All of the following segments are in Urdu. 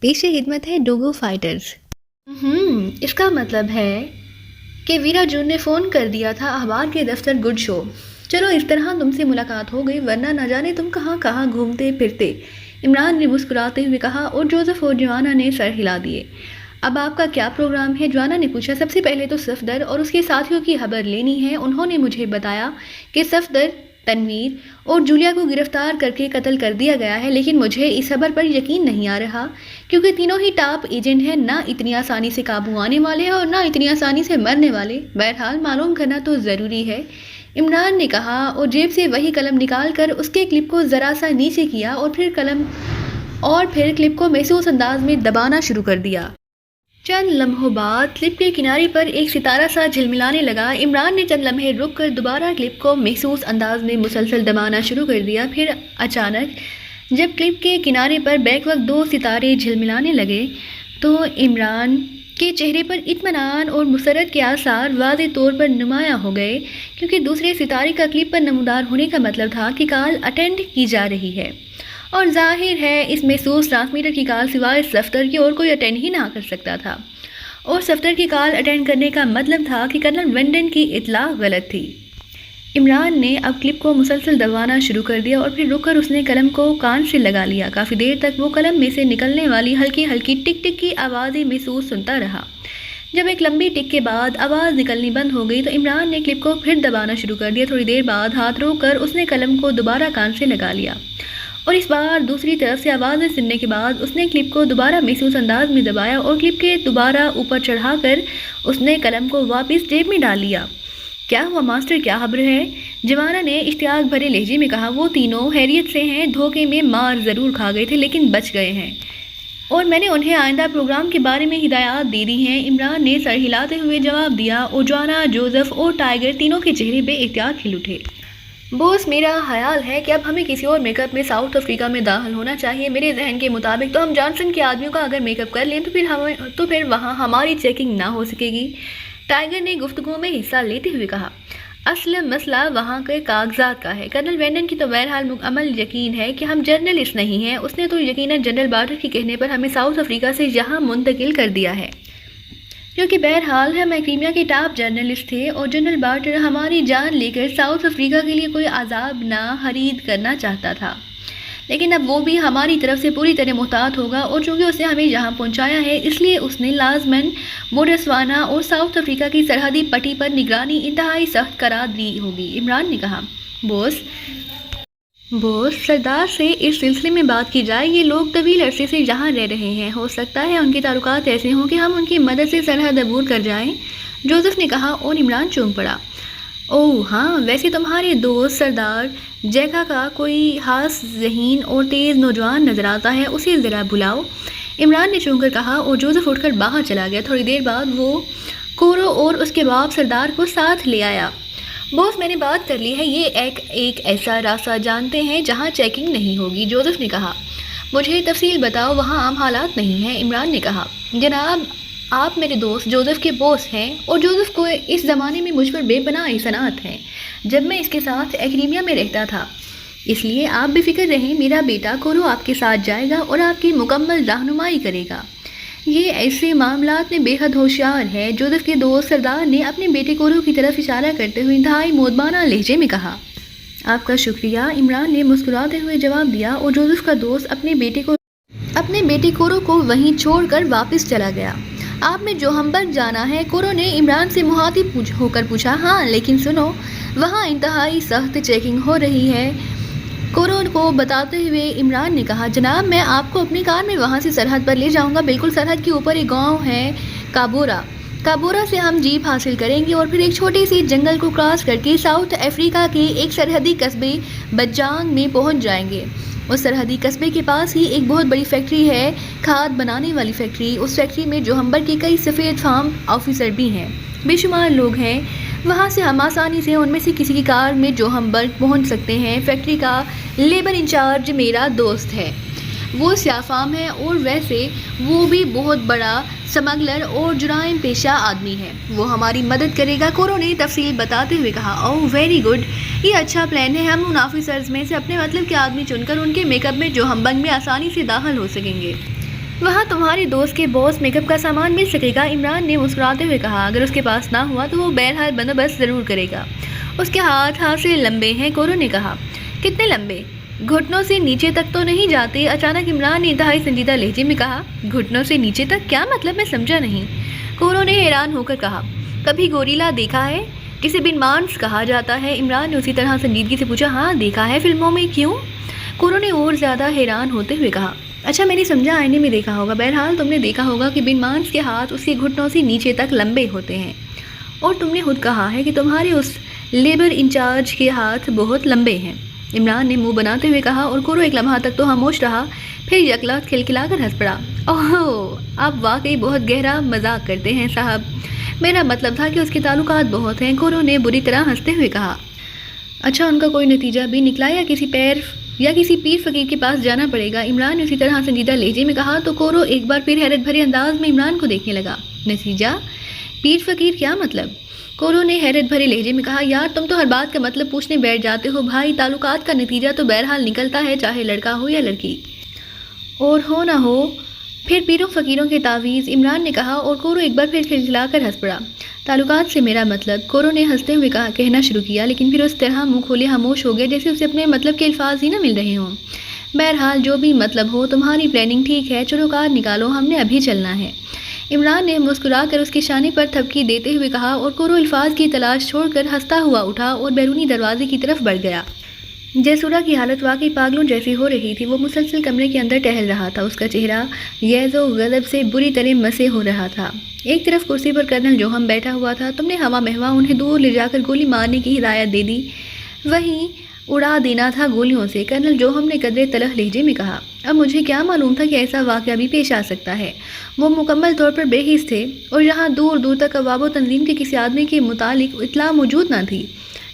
پیش خدمت ہے ڈوگو فائٹرز۔ اس کا مطلب ہے کہ ویرا جون نے فون کر دیا تھا اخبار کے دفتر گڈ شو۔ چلو اس طرح تم سے ملاقات ہو گئی، ورنہ نہ جانے تم کہاں کہاں گھومتے پھرتے، عمران نے مسکراتے ہوئے کہا، اور جوزف اور جوانا نے سر ہلا دیے۔ اب آپ کا کیا پروگرام ہے؟ جوانا نے پوچھا۔ سب سے پہلے تو صفدر اور اس کے ساتھیوں کی خبر لینی ہے۔ انہوں نے مجھے بتایا کہ صفدر، تنویر اور جولیا کو گرفتار کر کے قتل کر دیا گیا ہے، لیکن مجھے اس خبر پر یقین نہیں آ رہا کیونکہ تینوں ہی ٹاپ ایجنٹ ہیں، نہ اتنی آسانی سے قابو آنے والے ہیں اور نہ اتنی آسانی سے مرنے والے۔ بہرحال معلوم کرنا تو ضروری ہے، عمران نے کہا اور جیب سے وہی قلم نکال کر اس کے کلپ کو ذرا سا نیچے کیا اور پھر کلپ کو محسوس انداز میں دبانا شروع کر دیا۔ چند لمحوں بعد کلپ کے کنارے پر ایک ستارہ سا جھلملانے لگا۔ عمران نے چند لمحے رک کر دوبارہ کلپ کو محسوس انداز میں مسلسل دبانا شروع کر دیا۔ پھر اچانک جب کلپ کے کنارے پر بیک وقت 2 ستارے جھلملانے لگے تو عمران کے چہرے پر اطمینان اور مسرت کے آثار واضح طور پر نمایاں ہو گئے، کیونکہ دوسرے ستارے کا کلپ پر نمودار ہونے کا مطلب تھا کہ کال اٹینڈ کی جا رہی ہے، اور ظاہر ہے اس محسوس ٹرانسمیٹر کی کال سوائے صفدر کے اور کوئی اٹینڈ ہی نہ کر سکتا تھا، اور صفدر کی کال اٹینڈ کرنے کا مطلب تھا کہ کرنل وینڈن کی اطلاع غلط تھی۔ عمران نے اب کلپ کو مسلسل دبانا شروع کر دیا اور پھر رک کر اس نے قلم کو کان سے لگا لیا۔ کافی دیر تک وہ قلم میں سے نکلنے والی ہلکی ہلکی ٹک ٹک کی آوازیں محسوس سنتا رہا۔ جب ایک لمبی ٹک کے بعد آواز نکلنی بند ہو گئی تو عمران نے کلپ کو پھر دبانا شروع کر دیا۔ تھوڑی دیر بعد ہاتھ روک کر اس نے قلم کو دوبارہ کان سے لگا لیا، اور اس بار دوسری طرف سے آوازیں سننے کے بعد اس نے کلپ کو دوبارہ محسوس انداز میں دبایا اور کلپ کے دوبارہ اوپر چڑھا کر اس نے قلم کو واپس جیب میں ڈال لیا۔ کیا ہوا ماسٹر، کیا خبر ہے؟ جوانا نے اشتیاق بھرے لہجے میں کہا۔ وہ تینوں خیریت سے ہیں، دھوکے میں مار ضرور کھا گئے تھے لیکن بچ گئے ہیں، اور میں نے انہیں آئندہ پروگرام کے بارے میں ہدایات دے دی ہیں، عمران نے سر ہلاتے ہوئے جواب دیا، اور جوانا، جوزف اور ٹائیگر تینوں کے چہرے بے اختیار کھل اٹھے۔ بوس، میرا خیال ہے کہ اب ہمیں کسی اور میک اپ میں ساؤتھ افریقہ میں داخل ہونا چاہیے۔ میرے ذہن کے مطابق تو ہم جانسن کے آدمیوں کا اگر میک اپ کر لیں تو پھر وہاں ہماری چیکنگ نہ ہو سکے گی، ٹائیگر نے گفتگو میں حصہ لیتے ہوئے کہا۔ اصل مسئلہ وہاں کے کاغذات کا ہے۔ کرنل وینڈن کی تو بہرحال مکمل یقین ہے کہ ہم جرنلسٹ نہیں ہیں، اس نے تو یقیناً جنرل بارٹر کے کہنے پر ہمیں ساؤتھ افریقہ سے یہاں منتقل کر دیا ہے، کیونکہ بہرحال ہم کریمیا کے ٹاپ جرنلسٹ تھے، اور جنرل بارٹر ہماری جان لے کر ساؤتھ افریقہ کے لیے کوئی عذاب نہ خرید کرنا چاہتا تھا، لیکن اب وہ بھی ہماری طرف سے پوری طرح محتاط ہوگا، اور چونکہ اس نے ہمیں یہاں پہنچایا ہے اس لیے اس نے لازماً بوٹسوانا اور ساؤتھ افریقہ کی سرحدی پٹی پر نگرانی انتہائی سخت قرار دی ہوگی۔ عمران نے کہا۔ بوس، سردار سے اس سلسلے میں بات کی جائے، یہ لوگ طویل عرصے سے یہاں رہ رہے ہیں، ہو سکتا ہے ان کے تعلقات ایسے ہوں کہ ہم ان کی مدد سے سرحد عبور کر جائیں، جوزف نے کہا، اور عمران چونک پڑا۔ اوہ ہاں، ویسے تمہارے دوست سردار جیکا کا کوئی خاص ذہین اور تیز نوجوان نظر آتا ہے، اسے ذرا بلاؤ، عمران نے چونک کر کہا، اور جوزف اٹھ کر باہر چلا گیا۔ تھوڑی دیر بعد وہ کورو اور اس کے باپ سردار کو ساتھ لے آیا۔ بوس، میں نے بات کر لی ہے، یہ ایک ایسا راستہ جانتے ہیں جہاں چیکنگ نہیں ہوگی، جوزف نے کہا۔ مجھے تفصیل بتاؤ، وہاں عام حالات نہیں ہیں، عمران نے کہا۔ جناب، آپ میرے دوست جوزف کے بوس ہیں، اور جوزف کو اس زمانے میں مجھ پر بے پناہ احسانات ہیں، جب میں اس کے ساتھ ایکریمیا میں رہتا تھا، اس لیے آپ بے فکر رہیں، میرا بیٹا کورو آپ کے ساتھ جائے گا اور آپ کی مکمل رہنمائی کرے گا، یہ ایسے معاملات میں بے حد ہوشیار ہے، جوزف کے دوست سردار نے اپنے بیٹے کورو کی طرف اشارہ کرتے ہوئے انتہائی مؤدبانہ لہجے میں کہا۔ آپ کا شکریہ، عمران نے مسکراتے ہوئے جواب دیا، اور جوزف کا دوست اپنے بیٹے کورو کو وہیں چھوڑ کر واپس چلا گیا۔ آپ نے جوہمبرگ جانا ہے؟ کورو نے عمران سے مخاطب ہو کر پوچھا۔ ہاں، لیکن سنو، وہاں انتہائی سخت چیکنگ ہو رہی ہے، کورو کو بتاتے ہوئے عمران نے کہا۔ جناب، میں آپ کو اپنی کار میں وہاں سے سرحد پر لے جاؤں گا، بالکل سرحد کے اوپر ایک گاؤں ہے کابورا سے ہم جیپ حاصل کریں گے اور پھر ایک چھوٹے سی جنگل کو کراس کر کے ساؤتھ افریقہ کے ایک سرحدی قصبے بجانگ میں پہنچ جائیں گے۔ اس سرحدی قصبے کے پاس ہی ایک بہت بڑی فیکٹری ہے، کھاد بنانے والی فیکٹری۔ اس فیکٹری میں جوہمبرگ کے کئی سفید فارم آفیسر بھی ہیں، بے شمار لوگ ہیں، وہاں سے ہم آسانی سے ان میں سے کسی کی کار میں جوہمبرگ پہنچ سکتے ہیں۔ فیکٹری کا لیبر انچارج میرا دوست ہے، وہ سیاہ فام ہے، اور ویسے وہ بھی بہت بڑا سمگلر اور جرائم پیشہ آدمی ہے، وہ ہماری مدد کرے گا، کورو نے تفصیل بتاتے ہوئے کہا۔ اوہ ویری گڈ، یہ اچھا پلان ہے، ہم ان آفیسرز میں سے اپنے مطلب کے آدمی چن کر ان کے میک اپ میں جوہمبرگ میں آسانی سے داخل ہو سکیں گے۔ وہاں تمہاری دوست کے باس میک اپ کا سامان مل سکے گا؟ عمران نے مسکراتے ہوئے کہا۔ اگر اس کے پاس نہ ہوا تو وہ بہرحال بندوبست ضرور کرے گا، اس کے ہاتھ سے لمبے ہیں، کورو نے کہا۔ کتنے لمبے؟ گھٹنوں سے نیچے تک تو نہیں جاتے؟ اچانک عمران نے انتہائی سنجیدہ لہجے میں کہا۔ گھٹنوں سے نیچے تک؟ کیا مطلب؟ میں سمجھا نہیں، کورو نے حیران ہو کر کہا۔ کبھی گوریلا دیکھا ہے جسے بن مانس کہا جاتا ہے؟ عمران نے اسی طرح سنجیدگی سے پوچھا۔ ہاں دیکھا ہے، فلموں میں۔ کیوں؟ کورو نے اور زیادہ حیران ہوتے ہوئے کہا۔ اچھا میں نے سمجھا آئینے میں دیکھا ہوگا۔ بہرحال تم نے دیکھا ہوگا کہ بن مانس کے ہاتھ اس کے گھٹنوں سے نیچے تک لمبے ہوتے ہیں، اور تم نے خود کہا ہے کہ تمہارے اس لیبر انچارج کے ہاتھ بہت لمبے ہیں، عمران نے منہ بناتے ہوئے کہا، اور کورو ایک لمحہ تک تو خاموش رہا، پھر یکلخت کھلکھلا کر ہنس پڑا۔ اوہ، آپ واقعی بہت گہرا مذاق کرتے ہیں صاحب، میرا مطلب تھا کہ اس کے تعلقات بہت ہیں، کورو نے بری طرح ہنستے ہوئے کہا۔ اچھا ان کا کوئی نتیجہ بھی نکلا یا کسی پیر فقیر کے پاس جانا پڑے گا؟ عمران نے اسی طرح سنجیدہ لہجے میں کہا تو کورو ایک بار پھر حیرت بھرے انداز میں عمران کو دیکھنے لگا۔ نتیجہ؟ پیر فقیر کیا مطلب؟ کورو نے حیرت بھرے لہجے میں کہا۔ یار تم تو ہر بات کا مطلب پوچھنے بیٹھ جاتے ہو بھائی، تعلقات کا نتیجہ تو بہرحال نکلتا ہے، چاہے لڑکا ہو یا لڑکی، اور ہو نہ ہو پھر پیروں فقیروں کے تعویذ، عمران نے کہا، اور کورو ایک بار پھر کھلکھلا کر ہنس پڑا۔ تعلقات سے میرا مطلب، کورو نے ہنستے ہوئے کہنا شروع کیا، لیکن پھر اس طرح منہ کھولے خاموش ہو گیا جیسے اسے اپنے مطلب کے الفاظ ہی نہ مل رہے ہوں۔ بہرحال جو بھی مطلب ہو، تمہاری پلاننگ ٹھیک ہے، چلو کار نکالو، ہم نے ابھی چلنا ہے۔ عمران نے مسکرا کر اس کے شانے پر تھپکی دیتے ہوئے کہا، اور کورو الفاظ کی تلاش چھوڑ کر ہنستا ہوا اٹھا اور بیرونی دروازے کی طرف بڑھ گیا۔ جیسورا کی حالت واقعی پاگلوں جیسی ہو رہی تھی، وہ مسلسل کمرے کے اندر ٹہل رہا تھا، اس کا چہرہ غیظ و غضب سے بری طرح مسے ہو رہا تھا۔ ایک طرف کرسی پر کرنل جوہم بیٹھا ہوا تھا، تم نے ہوا مہوا انہیں دور لے جا کر گولی مارنے کی ہدایت دے دی، وہیں اڑا دینا تھا گولیوں سے، کرنل جوہم نے قدرے تلخ لہجے میں کہا۔ اب مجھے کیا معلوم تھا کہ ایسا واقعہ بھی پیش آ سکتا ہے، وہ مکمل طور پر بے حس تھے، اور یہاں دور دور تک عوام و تنظیم کے کسی آدمی کے متعلق اطلاع موجود نہ تھی،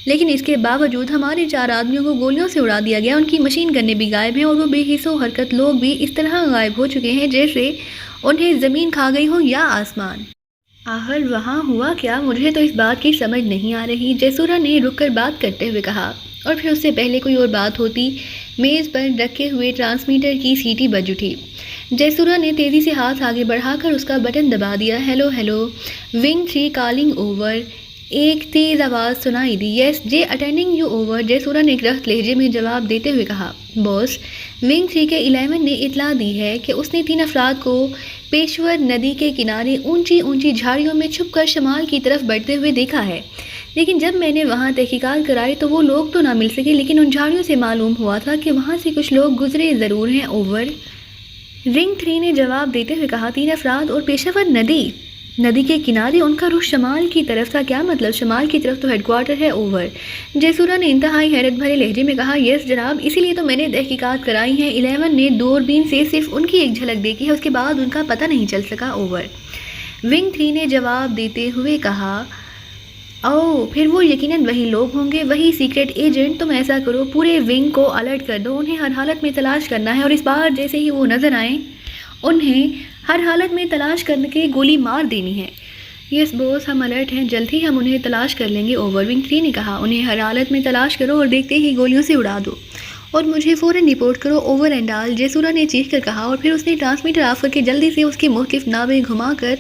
لیکن اس کے باوجود ہمارے 4 آدمیوں کو گولیوں سے اڑا دیا گیا، ان کی مشین گنیں بھی غائب ہیں، اور وہ بے حس و حرکت لوگ بھی اس طرح غائب ہو چکے ہیں جیسے انہیں زمین کھا گئی ہو یا آسمان۔ آخر وہاں ہوا کیا؟ مجھے تو اس بات کی سمجھ نہیں آ رہی، جیسورا نے رک کر بات کرتے ہوئے کہا، اور پھر اس سے پہلے کوئی اور بات ہوتی میز پر رکھے ہوئے ٹرانسمیٹر کی سیٹی بج اٹھی۔ جیسورا نے تیزی سے ہاتھ آگے بڑھا کر اس کا بٹن دبا دیا۔ Hello hello, wing 3 calling over, ایک تیز آواز سنائی دی۔ یس جے اٹینڈنگ یو اوور، جیسورا نے ایک رخت لہجے میں جواب دیتے ہوئے کہا۔ باس، ونگ 3 کے 11 نے اطلاع دی ہے کہ اس نے 3 افراد کو پیشور ندی کے کنارے اونچی اونچی جھاڑیوں میں چھپ کر شمال کی طرف بڑھتے ہوئے دیکھا ہے، لیکن جب میں نے وہاں تحقیقات کرائی تو وہ لوگ تو نہ مل سکے، لیکن ان جھاڑیوں سے معلوم ہوا تھا کہ وہاں سے کچھ لوگ گزرے ضرور ہیں، اوور۔ ونگ 3 نے جواب دیتے ہوئے کہا۔ 3 افراد اور پیشور ندی کے کنارے، ان کا رخ شمال کی طرف تھا، کیا مطلب؟ شمال کی طرف تو ہیڈ کوارٹر ہے، اوور۔ جیسورا نے انتہائی حیرت بھرے لہجے میں کہا۔ یس جناب، اسی لیے تو میں نے تحقیقات کرائی ہیں، 11 نے دوربین سے صرف ان کی ایک جھلک دیکھی ہے، اس کے بعد ان کا پتہ نہیں چل سکا، اوور۔ ونگ 3 نے جواب دیتے ہوئے کہا۔ اوہ، پھر وہ یقیناً وہی لوگ ہوں گے، وہی سیکرٹ ایجنٹ۔ تم ایسا کرو، پورے ونگ کو الرٹ کر دو، انہیں ہر حالت میں تلاش کرنا ہے، اور اس بار جیسے ہی وہ نظر آئیں انہیں ہر حالت میں تلاش کرنے کے گولی مار دینی ہے۔ یس باس، ہم الرٹ ہیں، جلد ہی ہم انہیں تلاش کر لیں گے، اوور۔ ونگ 3 نے کہا۔ انہیں ہر حالت میں تلاش کرو اور دیکھتے ہی گولیوں سے اڑا دو، اور مجھے فوراً رپورٹ کرو، اوور اینڈ آل، جیسورا نے چیخ کر کہا، اور پھر اس نے ٹرانسمیٹر آف کر کے جلدی سے اس کی مختلف نابیں گھما کر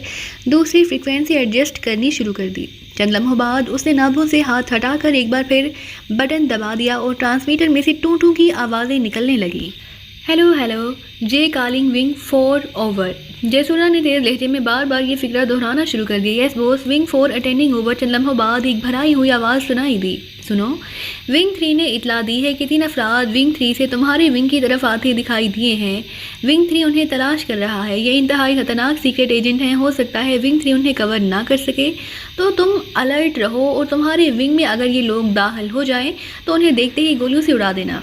دوسری فریکوینسی ایڈجسٹ کرنی شروع کر دی۔ چند لمحوں بعد اس نے نابوں سے ہاتھ ہٹا کر ایک بار پھر بٹن دبا دیا، اور ٹرانسمیٹر میں سے ٹوں ٹوں کی آوازیں نکلنے لگیں۔ ہیلو ہیلو، جے کالنگ ونگ 4 اوور۔ جیسورا نے تیز لہجے میں بار بار یہ فکرہ دہرانا شروع کر دیا۔ یس باس، ونگ 4 اٹینڈنگ اوور۔ چند لمحوں بعد ایک بھرائی ہوئی آواز سنائی دی۔ سنو، ونگ 3 نے اطلاع دی ہے کہ 3 افراد ونگ 3 سے تمہارے ونگ کی طرف آتے دکھائی دیے ہیں، ونگ 3 انہیں تلاش کر رہا ہے، یہ انتہائی خطرناک سیکرٹ ایجنٹ ہیں، ہو سکتا ہے ونگ 3 انہیں کور نہ کر سکے، تو تم الرٹ رہو، اور تمہارے ونگ میں اگر یہ لوگ داخل ہو جائیں تو انہیں دیکھتے ہی گولیوں سے اڑا دینا،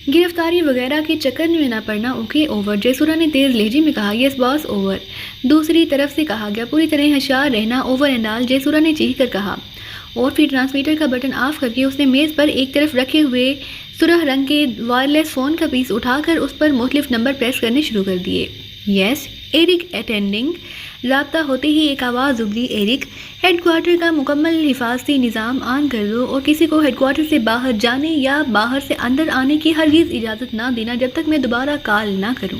گرفتاری وغیرہ کے چکر میں نہ پڑنا، اوکے، اوور۔ جیسورا نے تیز لہجے میں کہا۔ یس باس، اوور۔ دوسری طرف سے کہا گیا، پوری طرح ہوشیار رہنا، اوور اینڈ آل، جیسورا نے چیخ کر کہا، اور پھر ٹرانسمیٹر کا بٹن آف کر کے اس نے میز پر ایک طرف رکھے ہوئے سرخ رنگ کے وائرلیس فون کا پیس اٹھا کر اس پر مختلف نمبر پریس کرنے شروع کر دیے۔ یس ایرک اٹینڈنگ۔ رابطہ ہوتے ہی ایک آواز ابھری، ایرک، ہیڈ کوارٹر کا مکمل حفاظتی نظام آن کر دو، اور کسی کو ہیڈ کوارٹر سے باہر جانے یا باہر سے اندر آنے کی ہرگز اجازت نہ دینا جب تک میں دوبارہ کال نہ کروں۔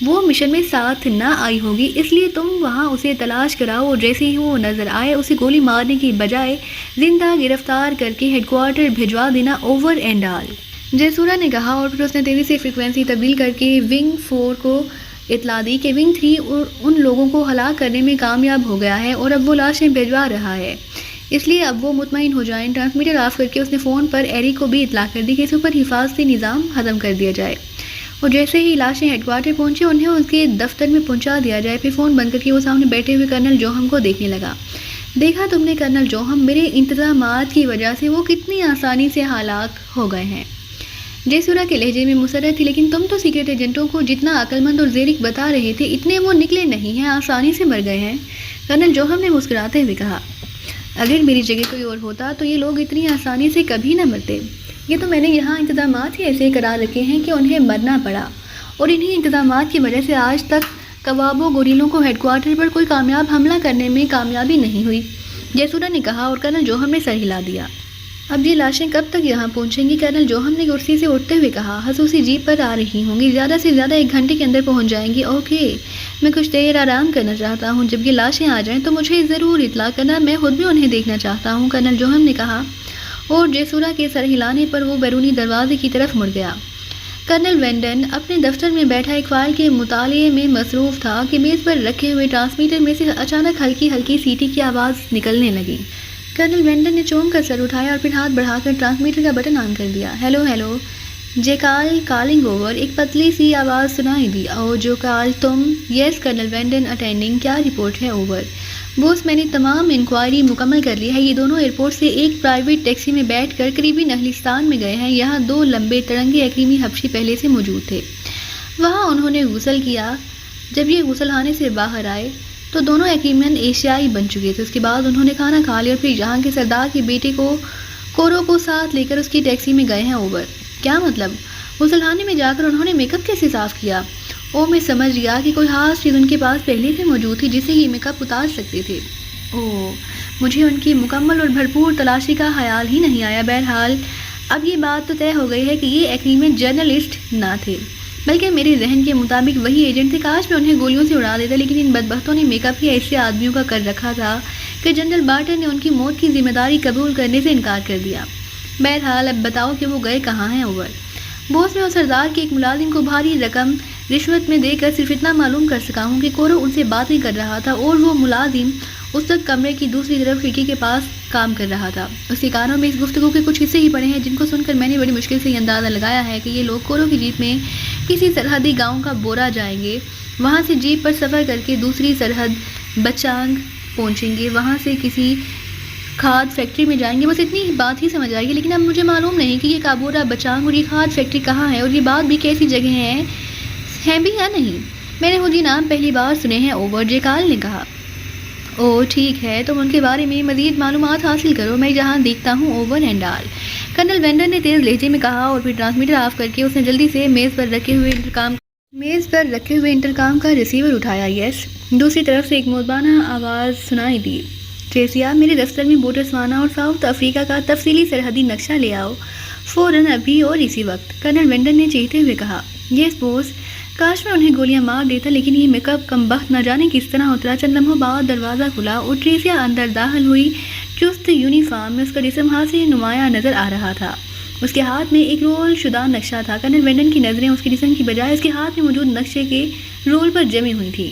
وہ مشن میں ساتھ نہ آئی ہوگی، اس لیے تم وہاں اسے تلاش کراؤ اور جیسے ہی وہ نظر آئے اسے گولی مارنے کی بجائے زندہ گرفتار کر کے ہیڈ کوارٹر بھجوا دینا، اوور اینڈ آل۔ جے سورا نے کہا، اور پھر اس نے تیزی سے فریکوینسی تبدیل کر کے ونگ 4 کو اطلاع دی کہ ونگ 3 ان لوگوں کو ہلاک کرنے میں کامیاب ہو گیا ہے اور اب وہ لاشیں بھجوا رہا ہے، اس لیے اب وہ مطمئن ہو جائیں۔ ٹرانسمیٹر آف کر کے اس نے فون پر ایری کو بھی اطلاع کر دی کہ اس پر حفاظتی نظام ختم کر دیا جائے اور جیسے ہی لاشیں ہیڈ کوارٹر پہنچے انہیں اس کے دفتر میں پہنچا دیا جائے۔ پھر فون بند کر کے وہ سامنے بیٹھے ہوئے کرنل جوہم کو دیکھنے لگا۔ دیکھا تم نے کرنل جوہم، میرے انتظامات کی وجہ سے وہ کتنی آسانی سے ہلاک ہو گئے ہیں۔ جے سورا کے لہجے میں مسرت تھی، لیکن تم تو سیکرٹ ایجنٹوں کو جتنا عقل مند اور زیرک بتا رہے تھے اتنے وہ نکلے نہیں ہیں، آسانی سے مر گئے ہیں۔ کرنل جوہم نے مسکراتے ہوئے کہا، اگر میری جگہ کوئی اور ہوتا تو یہ لوگ اتنی آسانی سے کبھی نہ مرتے۔ یہ تو میں نے یہاں انتظامات ہی ایسے کرا رکھے ہیں کہ انہیں مرنا پڑا، اور انہی انتظامات کی وجہ سے آج تک کوابو گوریلوں کو ہیڈ کوارٹر پر کوئی کامیاب حملہ کرنے میں کامیابی نہیں ہوئی، جے سورا نے کہا، اور کرنل جوہم نے سر ہلا دیا۔ اب یہ لاشیں کب تک یہاں پہنچیں گی؟ کرنل جوہم نے کرسی سے اٹھتے ہوئے کہا، خصوصی جیپ پر آ رہی ہوں گی، زیادہ سے زیادہ 1 گھنٹے کے اندر پہنچ جائیں گی۔ اوکے، میں کچھ دیر آرام کرنا چاہتا ہوں، جب یہ لاشیں آ جائیں تو مجھے ضرور اطلاع کرنا، میں خود بھی انہیں دیکھنا چاہتا ہوں، کرنل جوہم نے کہا، اور جے سورا کے سر ہلانے پر وہ بیرونی دروازے کی طرف مڑ گیا۔ کرنل وینڈن اپنے دفتر میں بیٹھا ایک فائل کے مطالعے میں مصروف تھا کہ میز پر رکھے ہوئے ٹرانسمیٹر میں سے اچانک ہلکی ہلکی سیٹی کی آواز نکلنے لگی۔ کرنل وینڈن نے چونک کر سر اٹھایا اور پھر ہاتھ بڑھا کر ٹرانسمیٹر کا بٹن آن کر دیا۔ ہیلو ہیلو، جے کال کالنگ اوور، ایک پتلی سی آواز سنائی دی۔ او جو کال، تم؟ یس کرنل وینڈن اٹینڈنگ، کیا رپورٹ ہے؟ اوور بوس، میں نے تمام انکوائری مکمل کر لی ہے، یہ دونوں ایئرپورٹ سے ایک پرائیویٹ ٹیکسی میں بیٹھ کر قریبی نخلستان میں گئے ہیں، یہاں 2 لمبے ترنگے اکریمی حبشی پہلے سے موجود تھے، وہاں انہوں نے غسل کیا، جب یہ غسل خانے سے باہر آئے تو دونوں ایکیمین ایشیائی بن چکے تھے، اس کے بعد انہوں نے کھانا کھا لیا اور پھر یہاں کے سردار کے بیٹے کو کورو کو ساتھ لے کر اس کی ٹیکسی میں گئے ہیں۔ اوور کیا مطلب؟ غسل خانے میں جا کر انہوں نے میک اپ کیسے صاف کیا؟ او میں سمجھ گیا کہ کوئی خاص چیز ان کے پاس پہلے سے موجود تھی جسے یہ میک اپ اتار سکتے تھے۔ او مجھے ان کی مکمل اور بھرپور تلاشی کا خیال ہی نہیں آیا۔ بہرحال اب یہ بات تو طے ہو گئی ہے کہ یہ ایگریمنٹ جرنلسٹ نہ تھے بلکہ میرے ذہن کے مطابق وہی ایجنٹ تھے، کاش میں انہیں گولیوں سے اڑا دیتا، لیکن ان بدبختوں نے میک اپ ہی ایسے آدمیوں کا کر رکھا تھا کہ جنرل بارٹر نے ان کی موت کی ذمہ داری قبول کرنے سے انکار کر دیا۔ بہرحال اب بتاؤ کہ وہ گئے کہاں ہیں؟ اوور بوس، میں اس سردار کے ایک ملازم کو بھاری رقم رشوت میں دے کر صرف اتنا معلوم کر سکا ہوں کہ کورو ان سے باتیں کر رہا تھا اور وہ ملازم اس وقت کمرے کی دوسری طرف کھڑکی کے پاس کام کر رہا تھا۔ اس کے کانوں میں اس گفتگو کے کچھ حصے ہی پڑے ہیں جن کو سن کر میں نے بڑی مشکل سے یہ اندازہ لگایا ہے کہ یہ لوگ کورو کی جیپ میں کسی سرحدی گاؤں کا بورا جائیں گے، وہاں سے جیپ پر سفر کر کے دوسری سرحد بچانگ پہنچیں گے، وہاں سے کسی کھاد فیکٹری میں جائیں گے، بس اتنی بات ہی سمجھ آئے گی، لیکن اب مجھے معلوم نہیں کہ یہ کابورا بچانگ اور یہ کھاد فیکٹری کہاں ہے اور یہ بات بھی کیسی جگہ ہے بھی یا نہیں۔ میں نے خود یہ نام پہلی بار سنے ہیں۔ اوور جے کال نے کہا۔ او ٹھیک ہے، تم ان کے بارے میں مزید معلومات حاصل کرو، میں جہاں دیکھتا ہوں۔ اوور اینڈ آل، کرنل وینڈر نے تیز لہجے میں کہا، اور پھر ٹرانسمیٹر آف کر کے اس نے جلدی سے میز پر رکھے ہوئے انٹرکام کا ریسیور اٹھایا۔ یس، دوسری طرف سے ایک مودبانہ آواز سنائی دی۔ ٹریسیا، میرے دفتر میں بوٹسوانا اور ساؤتھ افریقہ کا تفصیلی سرحدی نقشہ لے آؤ، فوراً، ابھی اور اسی وقت، کرنل وینڈر نے چیختے ہوئے کہا۔ یس بوس، کاش میں انہیں گولیاں مار دیتا، لیکن یہ میک اپ کم بخت نہ جانے کس طرح اترا۔ چند لمحوں بعد دروازہ کھلا اور ٹریسیا اندر داخل ہوئی، چست یونیفارم میں، اس کا جسم ہاتھ سے نمایاں نظر آ رہا تھا، اس کے ہاتھ میں ایک رول شدہ نقشہ تھا۔ کرنل وینڈن کی نظریں اس کے جسم کی بجائے اس کے ہاتھ میں موجود نقشے کے رول پر جمی ہوئی تھی۔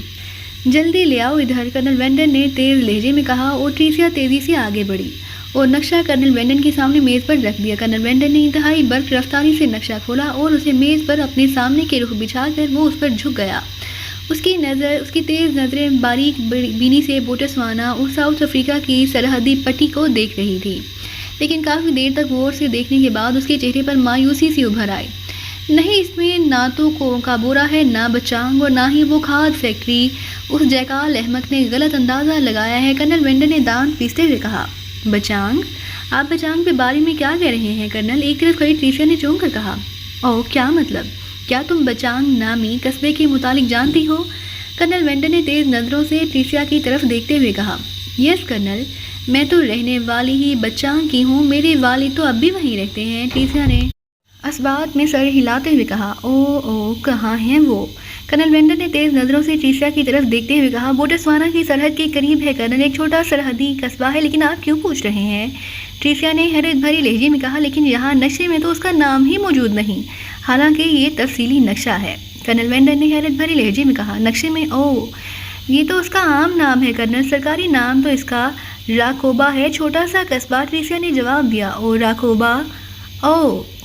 جلدی لے آؤ ادھر، کرنل وینڈن نے تیز لہجے میں کہا، اور ٹریسیا تیزی سے آگے بڑھی اور نقشہ کرنل وینڈن کے سامنے میز پر رکھ دیا۔ کرنل وینڈن نے انتہائی برق رفتاری سے نقشہ کھولا اور اسے میز پر اپنے سامنے کے رخ بچھا کر وہ اس پر جھک گیا۔ اس کی تیز نظریں باریک بینی سے بوٹسوانا اور ساؤتھ افریقہ کی سرحدی پٹی کو دیکھ رہی تھی، لیکن کافی دیر تک غور سے دیکھنے کے بعد اس کے چہرے پر مایوسی سی ابھر آئی۔ نہیں، اس میں نہ تو کابورا ہے، نہ بچانگ، اور نہ ہی وہ کھاد فیکٹری۔ اس جیکال احمق نے غلط اندازہ لگایا ہے، کرنل وینڈن نے دانت پیستے ہوئے کہا۔ بچانگ؟ آپ بچانگ کے بارے میں کیا کہہ رہے ہیں کرنل؟ ایک طرف کھڑی ٹریسیا نے چونک کر کہا۔ او کیا مطلب؟ کیا تم بچانگ نامی قصبے کے متعلق جانتی ہو؟ کرنل وینڈن نے تیز نظروں سے ٹریسیا کی طرف دیکھتے ہوئے کہا۔ یس کرنل، میں تو رہنے والی ہی بچانگ کی ہوں، میرے والد تو اب بھی وہیں رہتے ہیں۔ ٹریسیا نے اسبات نے سر ہلاتے ہوئے کہا، او کہاں ہیں وہ؟ کرنل وینڈن نے تیز نظروں سے ٹریسیا کی طرف دیکھتے ہوئے کہا، بوٹسوانا کی سرحد کے قریب ہے کرنل، ایک چھوٹا سرحدی قصبہ ہے، لیکن آپ کیوں پوچھ رہے ہیں؟ ٹریسیا نے حیرت بھری لہجے میں کہا، لیکن یہاں نقشے میں تو اس کا نام ہی موجود نہیں، حالانکہ یہ تفصیلی نقشہ ہے۔ کرنل وینڈن نے حیرت بھری لہجے میں کہا، نقشے میں؟ یہ تو اس کا عام نام ہے کرنل، سرکاری نام تو اس کا راکوبا ہے، چھوٹا سا قصبہ، ٹریسیا نے جواب دیا۔ راکوبا؟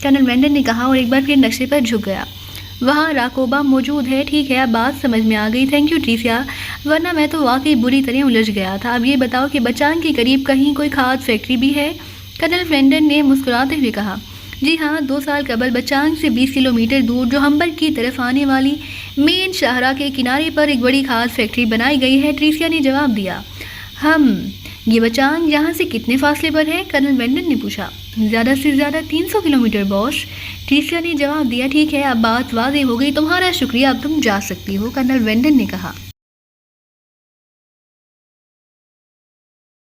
کرنل وینڈن نے کہا اور ایک بار پھر نقشے پر جھک گیا۔ وہاں راکوبا موجود ہے، ٹھیک ہے، اب بات سمجھ میں آ گئی، تھینک یو ٹریسیا، ورنہ میں تو واقعی بری طرح الجھ گیا تھا۔ اب یہ بتاؤ کہ بچانگ کے قریب کہیں کوئی کھاد فیکٹری بھی ہے؟ کرنل وینڈن نے مسکراتے ہوئے کہا، جی ہاں، 2 سال قبل بچانگ سے 20 کلومیٹر دور جو ہمبرگ کی طرف آنے والی مین شاہراہ کے کنارے پر ایک بڑی کھاد فیکٹری بنائی گئی ہے، ٹریسیا نے جواب دیا۔ یہ بچانگ یہاں سے کتنے فاصلے پر ہے؟ کرنل وینڈن نے پوچھا۔ زیادہ سے زیادہ 300 کلومیٹر باس، ٹریسیا نے جواب دیا۔ ٹھیک ہے، اب بات واضح ہو گئی، تمہارا شکریہ، اب تم جا سکتی ہو، کرنل وینڈن نے کہا۔